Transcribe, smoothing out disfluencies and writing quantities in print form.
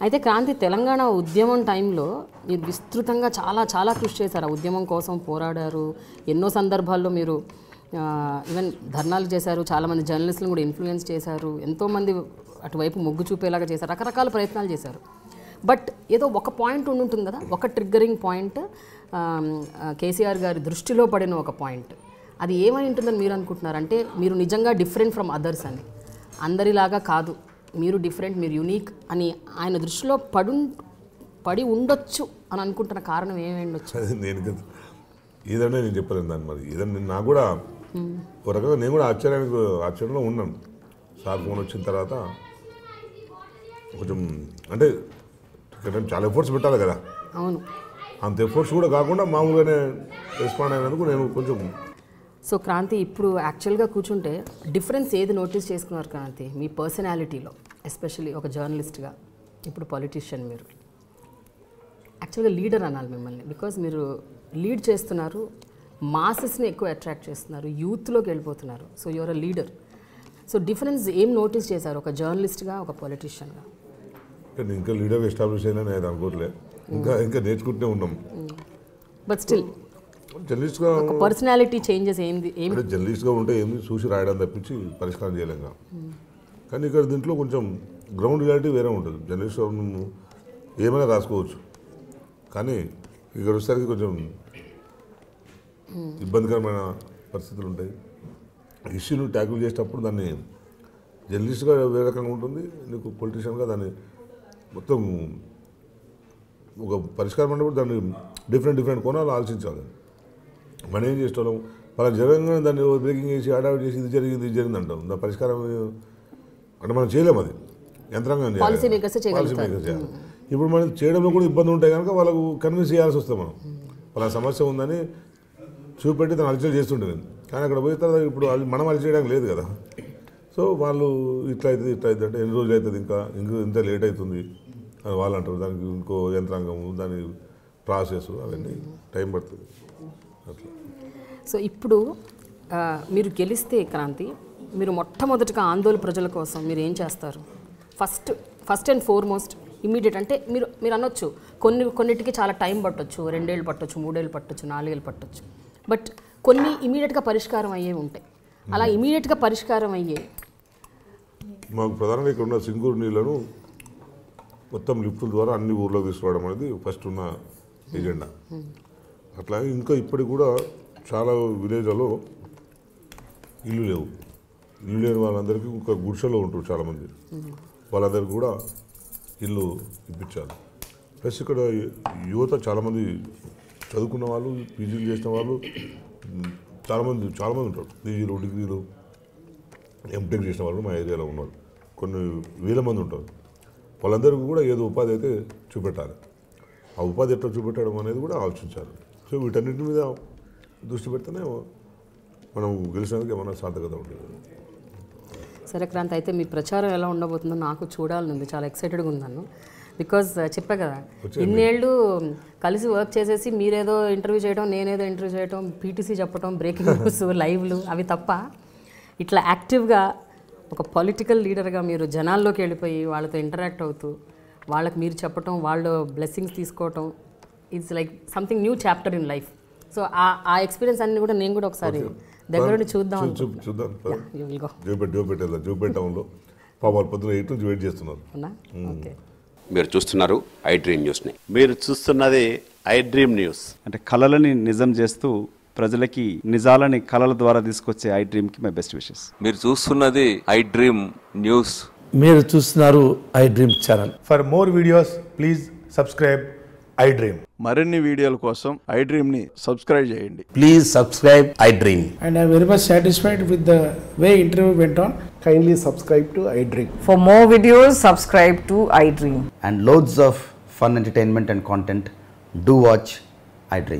అయితే క్రాంతి తెలంగాణ ఉద్యమం టైంలో మీరు విస్తృతంగా చాలా కృషి చేశారు. ఆ ఉద్యమం కోసం పోరాడారు. ఎన్నో సందర్భాల్లో మీరు ఈవెన్ ధర్నాలు చేశారు. చాలామంది జర్నలిస్టులను కూడా ఇన్ఫ్లుయెన్స్ చేశారు. ఎంతోమంది అటువైపు మొగ్గు చూపేలాగా చేశారు. రకరకాల ప్రయత్నాలు చేశారు. బట్ ఏదో ఒక పాయింట్ ఉంటుంది కదా, ఒక ట్రిగ్గరింగ్ పాయింట్, కేసీఆర్ గారి దృష్టిలో పడిన ఒక పాయింట్. అది ఏమై ఉంటుందని మీరు అనుకుంటున్నారు? అంటే మీరు నిజంగా డిఫరెంట్ ఫ్రమ్ అదర్స్ అని, అందరిలాగా కాదు, మీరు డిఫరెంట్, మీరు యునీక్ అని ఆయన దృష్టిలో పడి ఉండొచ్చు అని అనుకుంటున్న కారణం ఏమై ఉండొచ్చు? నేను ఏదన్నా నేను చెప్పలేను దాన్ని. మరి ఏదన్నా నాకు కూడా ఒక రకంగా నేను కూడా ఆశ్చర్యంలో ఉన్నాను. సార్ ఫోన్ వచ్చిన తర్వాత కొంచెం అంటే చాలా ఎఫర్ట్స్ పెట్టాలి కదా. అవును, అంత ఎఫర్ట్స్ కూడా కాకుండా మామూలుగానే రెస్పాండ్ అయినందుకు నేను కొంచెం. సో క్రాంతి, ఇప్పుడు యాక్చువల్గా కూర్చుంటే డిఫరెన్స్ ఏది నోటీస్ చేసుకున్నారు క్రాంతి మీ పర్సనాలిటీలో, ఎస్పెషల్లీ ఒక జర్నలిస్ట్గా, ఇప్పుడు పొలిటీషియన్? మీరు యాక్చువల్గా లీడర్ అనాలి మిమ్మల్ని, బికాజ్ మీరు లీడ్ చేస్తున్నారు, మాసెస్ని ఎక్కువ అట్రాక్ట్ చేస్తున్నారు, యూత్లోకి వెళ్ళిపోతున్నారు. So your a leader. So difference ఏం నోటీస్ చేశారు ఒక జర్నలిస్ట్గా, ఒక పొలిటీషియన్గా? ఇంకా లీడర్ ఎస్టాబ్లిష్ అయినా నేను అనుకోవట్లేదు. ఇంకా నేర్చుకుంటూనే ఉన్నాం. బట్ స్టిల్ జర్నలిస్ట్గా పర్సనాలిటీ చేంజెస్ ఏంది? జర్నలిస్ట్గా ఉంటే ఏంది చూసి రాయడం తప్పించి పరిష్కారం చేయలేం. కానీ ఇక్కడ దీంట్లో కొంచెం గ్రౌండ్ రియాలిటీ వేరే ఉంటుంది. జర్నలిస్ట్ ఏమైనా రాసుకోవచ్చు, కానీ ఇక్కడ వచ్చేసరికి కొంచెం ఇబ్బందికరమైన పరిస్థితులు ఉంటాయి. ఇష్యూను ట్యాకిల్ చేసేటప్పుడు దాన్ని జర్నలిస్ట్గా వేరే రకంగా ఉంటుంది, నీకు పొలిటీషియన్గా దాన్ని మొత్తం ఒక పరిష్కారం అన్నప్పుడు దాన్ని డిఫరెంట్ కోణాలు ఆలోచించాలి. మనం ఏం చేసేవాళ్ళం, అలా జరగగానే దాన్ని బ్రేకింగ్ చేసి అడాప్ట్ చేసి ఇది జరిగింది అంటాం. దాని పరిష్కారం అంటే మనం చేయలేము, అది యంత్రాంగం పాలసీ మేకర్స్ చేయాలి. ఇప్పుడు మనం చేయడంలో కూడా ఇబ్బంది ఉంటాయి కనుక వాళ్ళకు కన్విన్స్ చేయాల్సి వస్తాం. వాళ్ళ సమస్య ఉందని చూపెట్టి తను అలచల్ చేస్తుంటుంది. కానీ అక్కడ పోయిన తర్వాత ఇప్పుడు మనం అలచి చేయడానికి లేదు కదా. సో వాళ్ళు ఇట్లా అవుతుంది అంటే ఎన్ని రోజులు అవుతుంది, ఇంకా ఇంత లేట్ అవుతుంది అని వాళ్ళు అంటారు. దానికి ఇంకో యంత్రాంగము, దాని ప్రాసెస్, అవన్నీ టైం పడుతుంది అట్లా. సో ఇప్పుడు మీరు గెలిస్తే క్రాంతి, మీరు మొట్టమొదటిగా ఆందోళన ప్రజల కోసం మీరు ఏం చేస్తారు? ఫస్ట్ అండ్ ఫార్మోస్ట్ ఇమీడియట్ అంటే మీరు అనొచ్చు కొన్నిటికి చాలా టైం పట్టొచ్చు, 2 ఏళ్ళు పట్టొచ్చు, 3 ఏళ్ళు పట్టొచ్చు, 4 ఏళ్ళు పట్టొచ్చు. బట్ కొన్ని ఇమీడియట్గా పరిష్కారం అయ్యే ఉంటాయి. అలా ఇమీడియట్గా పరిష్కారం అయ్యే మాకు ప్రధానంగా ఇక్కడ ఉన్న సింగూరు నీళ్లను మొత్తం లిఫ్టుల ద్వారా అన్ని ఊర్లోకి తీసుకురావడం అనేది ఫస్ట్ ఉన్న ఎజెండా. అట్లాగే ఇంకా ఇప్పటికి కూడా చాలా విలేజ్లలో ఇల్లు లేని వాళ్ళందరికీ ఇంకా గుడిసెలో ఉంటారు చాలామంది. వాళ్ళందరికీ కూడా ఇల్లు ఇప్పించాలి. ప్లస్ ఇక్కడ యువత చాలామంది చదువుకున్న వాళ్ళు, పీజీలు చేసిన వాళ్ళు చాలామంది ఉంటారు. పీజీలు, డిగ్రీలు, ఎంటెక్ చేసిన వాళ్ళు మా ఏరియాలో ఉన్నారు. కొన్ని వేల మంది ఉంటారు. వాళ్ళందరికీ కూడా ఏదో ఉపాధి అయితే చూపెట్టాలి. ఆ ఉపాధి ఎట్లా చూపెట్టడం అనేది కూడా ఆలోచించాలి. సో వీటన్నిటి మీద దృష్టి పెడితేనే మనం గెలిచినందుకు ఏమైనా సార్థకత ఉంటుంది. సరే క్రాంతి, అయితే మీ ప్రచారం ఎలా ఉండబోతుందో నాకు చూడాలనుంది, చాలా ఎక్సైటెడ్గా ఉన్నాను. బికాజ్ చెప్పా కదా, ఇన్నేళ్ళు కలిసి వర్క్ చేసేసి మీరేదో ఇంటర్వ్యూ చేయడం, నేనేదో ఇంటర్వ్యూ చేయడం, పీటీసీ చెప్పడం, బ్రేకింగ్ న్యూస్, లైవ్లు అవి తప్ప ఇట్లా యాక్టివ్గా ఒక పొలిటికల్ లీడర్గా మీరు జనాల్లోకి వెళ్ళిపోయి వాళ్ళతో ఇంటరాక్ట్ అవుతూ వాళ్ళకి మీరు చెప్పటం, వాళ్ళు బ్లెస్సింగ్స్ తీసుకోవటం, it's like something new chapter in life. So ఆ ఎక్స్పీరియన్స్ అన్ని కూడా నేను కూడా ఒకసారి దగ్గర నుండి చూద్దాం. జూపేటంలో పాపాలు పొద్దున 8 నుంచి వెయిట్ చేస్తున్నారు. మీరు చూస్తున్నారు ఐ డ్రీమ్ న్యూస్ని. మీరు చూస్తున్నది ఐ డ్రీమ్ న్యూస్. అంటే కళలని నిజం చేస్తూ ప్రజలకి నిజాలని కళల ద్వారా తీసుకొచ్చే ఐ డ్రీమ్కి మై బెస్ట్ విషెస్. మీరు చూస్తున్నది ఐ డ్రీమ్ న్యూస్. మీరు చూస్తున్నారు I dream channel. For more videos please subscribe I dream. మరిన్ని వీడియోల కోసం ఐ డ్రీమ్ని సబ్స్క్రైబ్ చేయండి. Please subscribe I dream. And I am very much satisfied with the way interview went on. Kindly subscribe to I Dream. For more videos, subscribe to I Dream. And loads of fun entertainment and content. Do watch I Dream.